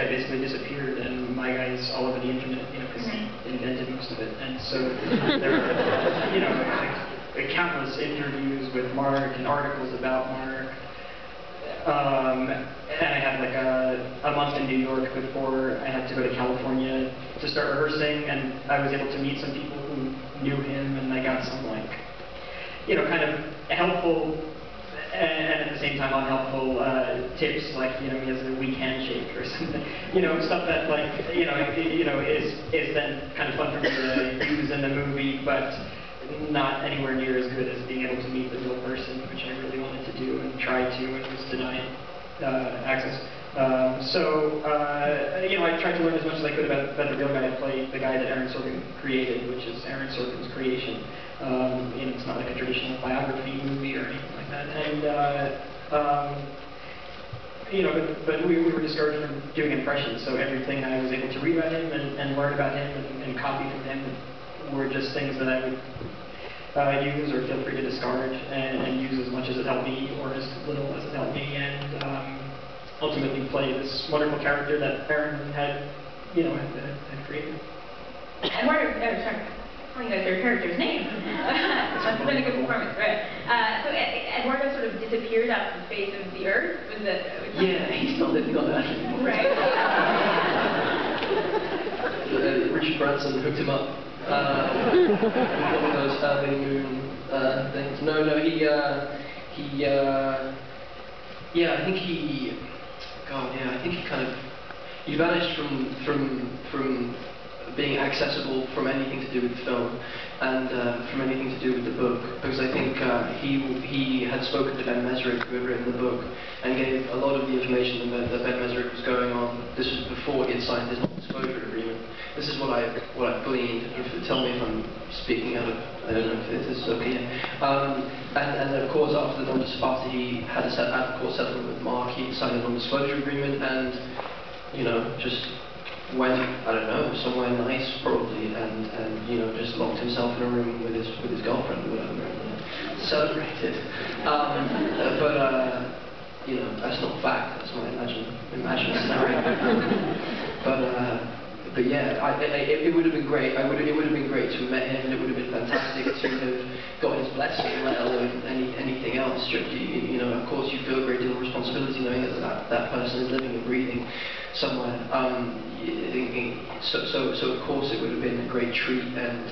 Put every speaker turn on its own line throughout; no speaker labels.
guy basically disappeared, and my guy's all over the internet, you know, because he invented most of it. And so there were, you know, like countless interviews with Mark and articles about Mark. And I had like a month in New York before I had to go to California to start rehearsing, and I was able to meet some people who knew him, and I got some like, you know, kind of helpful and at the same time unhelpful tips, like, you know, he has a weak handshake or something, you know, stuff that like, you know, is then kind of fun for me to use in the movie, but not anywhere near as good as being able to meet the real person, which I really wanted to do and tried to, and was denied access. You know, I tried to learn as much as I could about the real guy. I played the guy that Aaron Sorkin created, which is Aaron Sorkin's creation. And it's not like a traditional biography movie or anything like that. And you know, but we were discouraged from doing impressions, so everything I was able to read about him and learn about him and copy from him were just things that I would use or feel free to discard and use as much as it helped me or as little as it helped me, and ultimately play this wonderful character that Aaron had, you know, had created.
Eduardo, sorry, telling you guys your character's name. Must have been a good performance, right? So Eduardo sort of disappeared off the face of the earth. Was that?
Yeah, he's not living on Earth anymore.
Right.
Richard Branson hooked him up. One of those early moon things. No, yeah, I think he. God, yeah, I think he vanished from being accessible from anything to do with the film and from anything to do with the book, because I think he had spoken to Ben Mesrick, who had written the book, and gave a lot of the information that Ben Mesrick was going on. This was before he had signed his non-disclosure agreement. This is what I gleaned. Tell me if I'm speaking out of, I don't know if this is okay. And of course, after he had a out-of-court settlement with Mark, he signed a non-disclosure agreement, and you know, just went, I don't know, somewhere nice probably, and you know, just locked himself in a room with his girlfriend or whatever, and celebrated. But you know, that's not fact. That's my imagined scenario. But yeah, it would have been great. It would have been great to have met him, and it would have been fantastic to have got his blessing, let alone anything else. You know, of course, you feel a great deal of responsibility knowing that person is living and breathing somewhere. So of course, it would have been a great treat and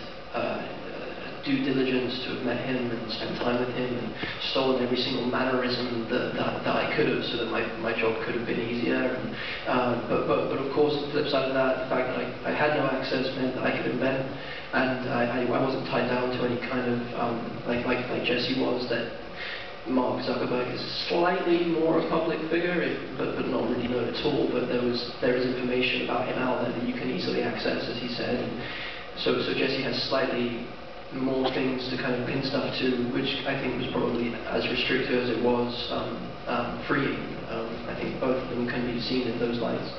due diligence to have met him and spent time with him and stolen every single mannerism that I could have, so that my job could have been easier. And, but of course, the flip side of that, the fact that I had no access meant that I could invent, and I wasn't tied down to any kind of like Jesse was. That Mark Zuckerberg is slightly more a public figure, but not really known at all. But there is information about him out there that you can easily access, as he said. And so Jesse has slightly more things to kind of pin stuff to, which I think was probably as restrictive as it was freeing. I think both of them can be seen in those lights.